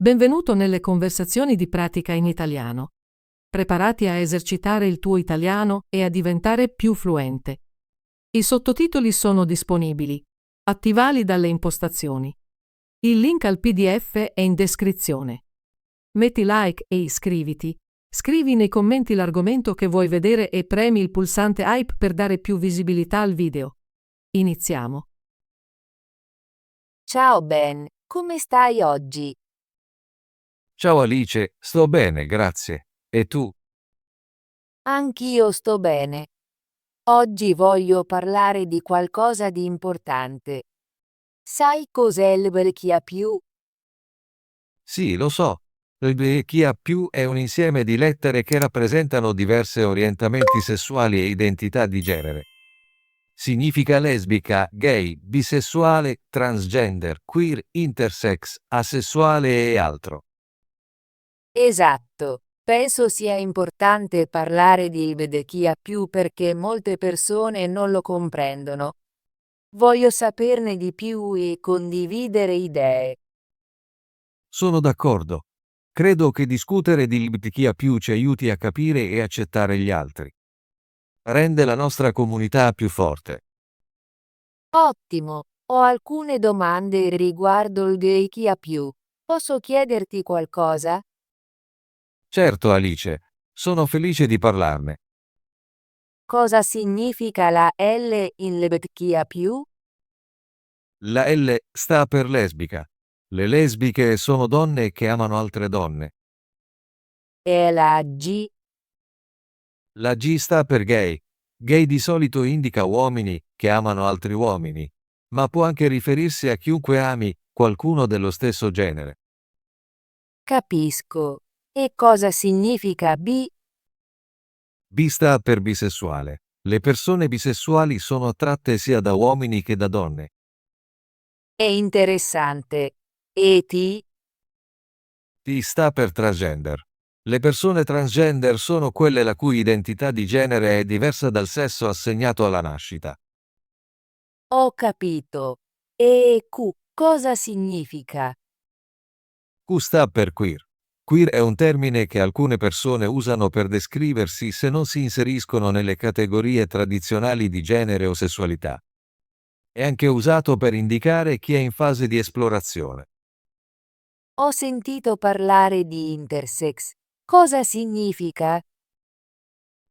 Benvenuto nelle conversazioni di pratica in italiano. Preparati a esercitare il tuo italiano e a diventare più fluente. I sottotitoli sono disponibili. Attivali dalle impostazioni. Il link al PDF è in descrizione. Metti like e iscriviti. Scrivi nei commenti l'argomento che vuoi vedere e premi il pulsante hype per dare più visibilità al video. Iniziamo. Ciao Ben, come stai oggi? Ciao Alice, sto bene, grazie. E tu? Anch'io sto bene. Oggi voglio parlare di qualcosa di importante. Sai cos'è l'LGBTQ+? Sì, lo so. LGBTQIA+ è un insieme di lettere che rappresentano diversi orientamenti sessuali e identità di genere. Significa lesbica, gay, bisessuale, transgender, queer, intersex, asessuale e altro. Esatto. Penso sia importante parlare di LGBTQ+, perché molte persone non lo comprendono. Voglio saperne di più e condividere idee. Sono d'accordo. Credo che discutere di LGBTQIA+ ci aiuti a capire e accettare gli altri. Rende la nostra comunità più forte. Ottimo. Ho alcune domande riguardo l'LGBTQ+. Posso chiederti qualcosa? Certo, Alice, sono felice di parlarne. Cosa significa la L in LGBTQ+? La L sta per lesbica. Le lesbiche sono donne che amano altre donne. E la G? La G sta per gay. Gay di solito indica uomini che amano altri uomini, ma può anche riferirsi a chiunque ami qualcuno dello stesso genere. Capisco. E cosa significa B? B sta per bisessuale. Le persone bisessuali sono attratte sia da uomini che da donne. È interessante. E T? T sta per transgender. Le persone transgender sono quelle la cui identità di genere è diversa dal sesso assegnato alla nascita. Ho capito. E Q? Cosa significa? Q sta per queer. Queer è un termine che alcune persone usano per descriversi se non si inseriscono nelle categorie tradizionali di genere o sessualità. È anche usato per indicare chi è in fase di esplorazione. Ho sentito parlare di intersex. Cosa significa?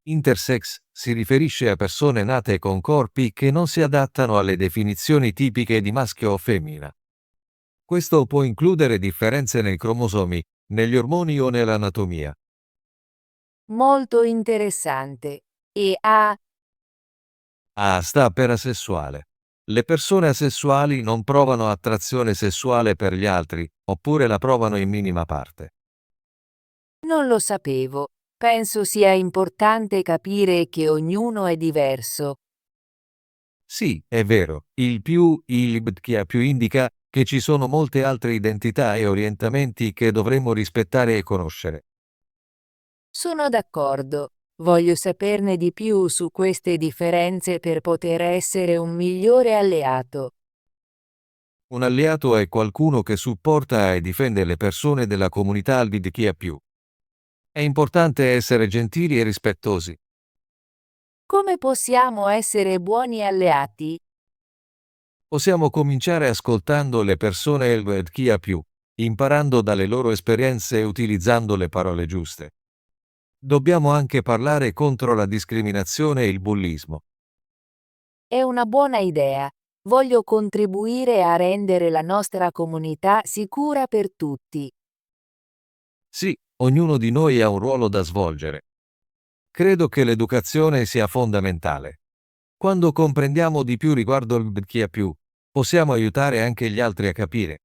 Intersex si riferisce a persone nate con corpi che non si adattano alle definizioni tipiche di maschio o femmina. Questo può includere differenze nei cromosomi, negli ormoni o nell'anatomia. Molto interessante. E A? A sta per asessuale. Le persone asessuali non provano attrazione sessuale per gli altri, oppure la provano in minima parte. Non lo sapevo. Penso sia importante capire che ognuno è diverso. Sì, è vero, il LGBTQIA+ indica che ci sono molte altre identità e orientamenti che dovremmo rispettare e conoscere. Sono d'accordo. Voglio saperne di più su queste differenze per poter essere un migliore alleato. Un alleato è qualcuno che supporta e difende le persone della comunità LGBTQIA+. È importante essere gentili e rispettosi. Come possiamo essere buoni alleati? Possiamo cominciare ascoltando le persone LGBTQIA+, imparando dalle loro esperienze e utilizzando le parole giuste. Dobbiamo anche parlare contro la discriminazione e il bullismo. È una buona idea. Voglio contribuire a rendere la nostra comunità sicura per tutti. Sì, ognuno di noi ha un ruolo da svolgere. Credo che l'educazione sia fondamentale. Quando comprendiamo di più riguardo LGBTQIA+, possiamo aiutare anche gli altri a capire.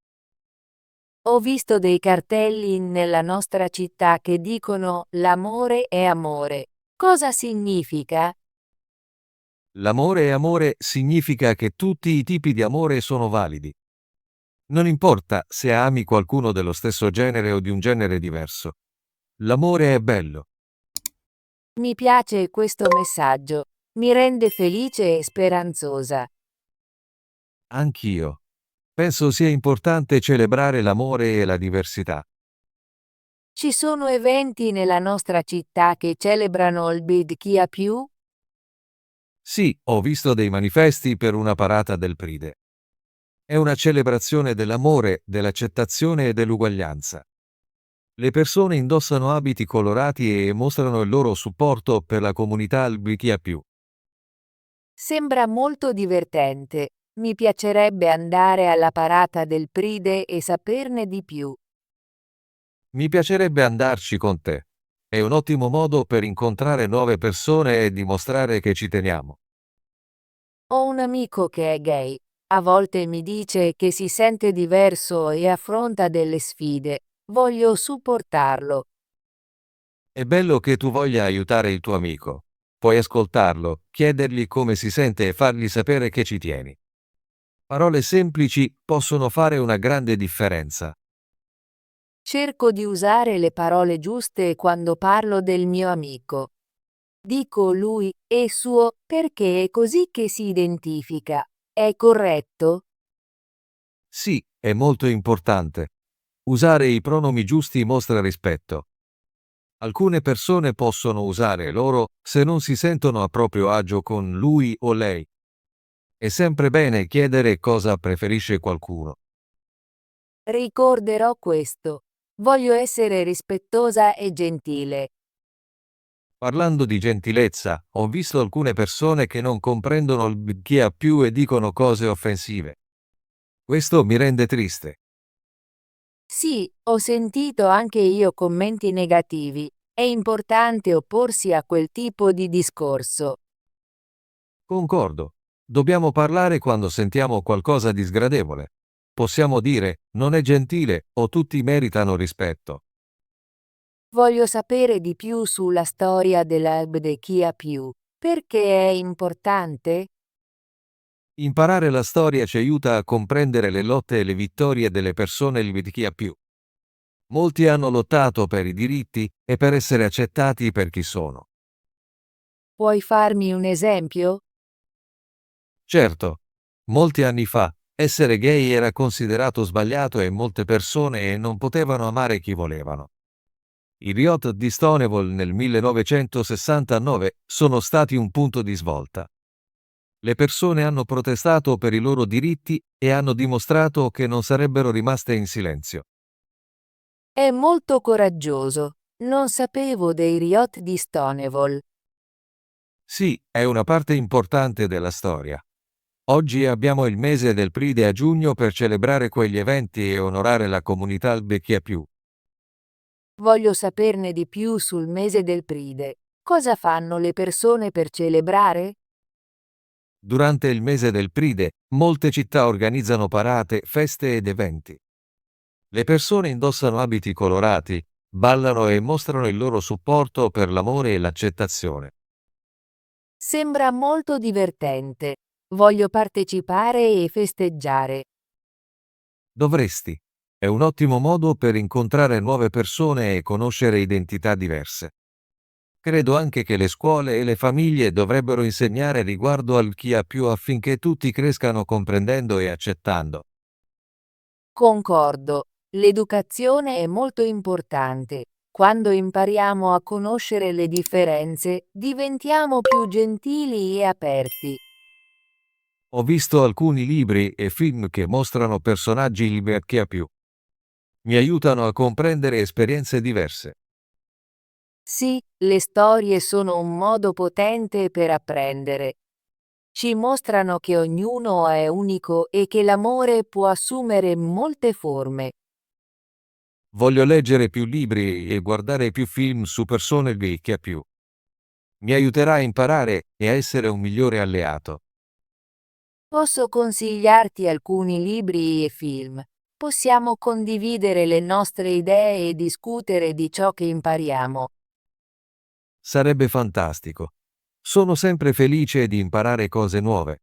Ho visto dei cartelli nella nostra città che dicono "L'amore è amore". Cosa significa? L'amore è amore significa che tutti i tipi di amore sono validi. Non importa se ami qualcuno dello stesso genere o di un genere diverso. L'amore è bello. Mi piace questo messaggio. Mi rende felice e speranzosa. Anch'io. Penso sia importante celebrare l'amore e la diversità. Ci sono eventi nella nostra città che celebrano il LGBTQIA+. Sì, ho visto dei manifesti per una parata del Pride. È una celebrazione dell'amore, dell'accettazione e dell'uguaglianza. Le persone indossano abiti colorati e mostrano il loro supporto per la comunità LGBTQIA+. Sembra molto divertente. Mi piacerebbe andare alla parata del Pride e saperne di più. Mi piacerebbe andarci con te. È un ottimo modo per incontrare nuove persone e dimostrare che ci teniamo. Ho un amico che è gay. A volte mi dice che si sente diverso e affronta delle sfide. Voglio supportarlo. È bello che tu voglia aiutare il tuo amico. Puoi ascoltarlo, chiedergli come si sente e fargli sapere che ci tieni. Parole semplici possono fare una grande differenza. Cerco di usare le parole giuste quando parlo del mio amico. Dico lui e suo perché è così che si identifica. È corretto? Sì, è molto importante. Usare i pronomi giusti mostra rispetto. Alcune persone possono usare loro se non si sentono a proprio agio con lui o lei. È sempre bene chiedere cosa preferisce qualcuno. Ricorderò questo. Voglio essere rispettosa e gentile. Parlando di gentilezza, ho visto alcune persone che non comprendono il chi ha più e dicono cose offensive. Questo mi rende triste. Sì, ho sentito anche io commenti negativi. È importante opporsi a quel tipo di discorso. Concordo. Dobbiamo parlare quando sentiamo qualcosa di sgradevole. Possiamo dire, non è gentile, o tutti meritano rispetto. Voglio sapere di più sulla storia dell'LGBTQIA+. Perché è importante? Imparare la storia ci aiuta a comprendere le lotte e le vittorie delle persone LGBTQIA+. Molti hanno lottato per i diritti e per essere accettati per chi sono. Puoi farmi un esempio? Certo, molti anni fa, essere gay era considerato sbagliato e molte persone non potevano amare chi volevano. I riot di Stonewall nel 1969 sono stati un punto di svolta. Le persone hanno protestato per i loro diritti e hanno dimostrato che non sarebbero rimaste in silenzio. È molto coraggioso. Non sapevo dei riot di Stonewall. Sì, è una parte importante della storia. Oggi abbiamo il mese del Pride a giugno per celebrare quegli eventi e onorare la comunità LGBTQIA+. Voglio saperne di più sul mese del Pride. Cosa fanno le persone per celebrare? Durante il mese del Pride, molte città organizzano parate, feste ed eventi. Le persone indossano abiti colorati, ballano e mostrano il loro supporto per l'amore e l'accettazione. Sembra molto divertente. Voglio partecipare e festeggiare. Dovresti. È un ottimo modo per incontrare nuove persone e conoscere identità diverse. Credo anche che le scuole e le famiglie dovrebbero insegnare riguardo al chi ha più affinché tutti crescano comprendendo e accettando. Concordo. L'educazione è molto importante. Quando impariamo a conoscere le differenze, diventiamo più gentili e aperti. Ho visto alcuni libri e film che mostrano personaggi LGBTQIA+. Mi aiutano a comprendere esperienze diverse. Sì, le storie sono un modo potente per apprendere. Ci mostrano che ognuno è unico e che l'amore può assumere molte forme. Voglio leggere più libri e guardare più film su persone LGBTQIA+. Mi aiuterà a imparare e a essere un migliore alleato. Posso consigliarti alcuni libri e film. Possiamo condividere le nostre idee e discutere di ciò che impariamo. Sarebbe fantastico. Sono sempre felice di imparare cose nuove.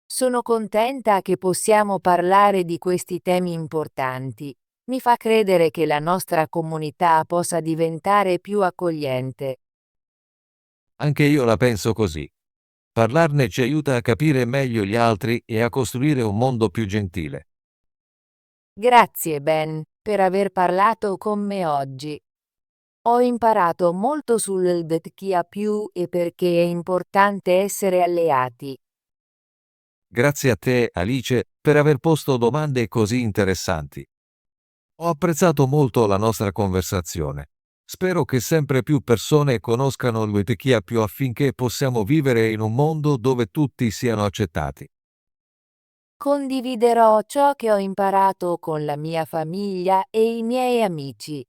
Sono contenta che possiamo parlare di questi temi importanti. Mi fa credere che la nostra comunità possa diventare più accogliente. Anche io la penso così. Parlarne ci aiuta a capire meglio gli altri e a costruire un mondo più gentile. Grazie, Ben. per aver parlato con me oggi. Ho imparato molto sul chi ha più e perché è importante essere alleati. Grazie a te, Alice, per aver posto domande così interessanti. Ho apprezzato molto la nostra conversazione. Spero che sempre più persone conoscano il chi ha più affinché possiamo vivere in un mondo dove tutti siano accettati. Condividerò ciò che ho imparato con la mia famiglia e i miei amici.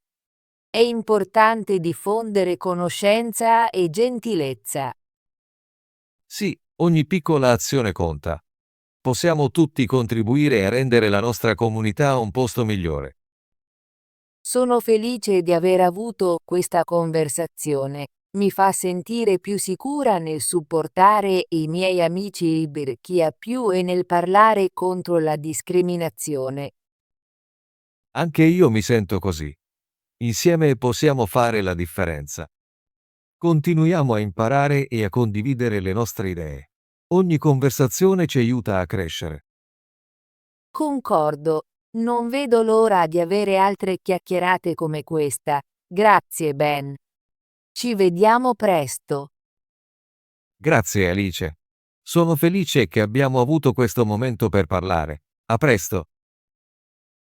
È importante diffondere conoscenza e gentilezza. Sì, ogni piccola azione conta. Possiamo tutti contribuire a rendere la nostra comunità un posto migliore. Sono felice di aver avuto questa conversazione. Mi fa sentire più sicura nel supportare i miei amici chi ha più e nel parlare contro la discriminazione. Anche io mi sento così. Insieme possiamo fare la differenza. Continuiamo a imparare e a condividere le nostre idee. Ogni conversazione ci aiuta a crescere. Concordo. Non vedo l'ora di avere altre chiacchierate come questa. Grazie, Ben. Ci vediamo presto. Grazie, Alice. Sono felice che abbiamo avuto questo momento per parlare. A presto.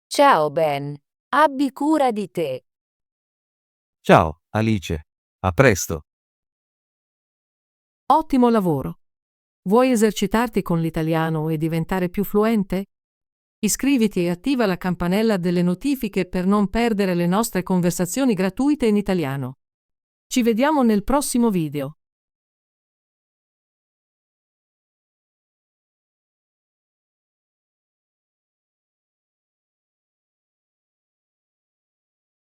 Ciao, Ben. Abbi cura di te. Ciao, Alice. A presto. Ottimo lavoro! Vuoi esercitarti con l'italiano e diventare più fluente? Iscriviti e attiva la campanella delle notifiche per non perdere le nostre conversazioni gratuite in italiano. Ci vediamo nel prossimo video.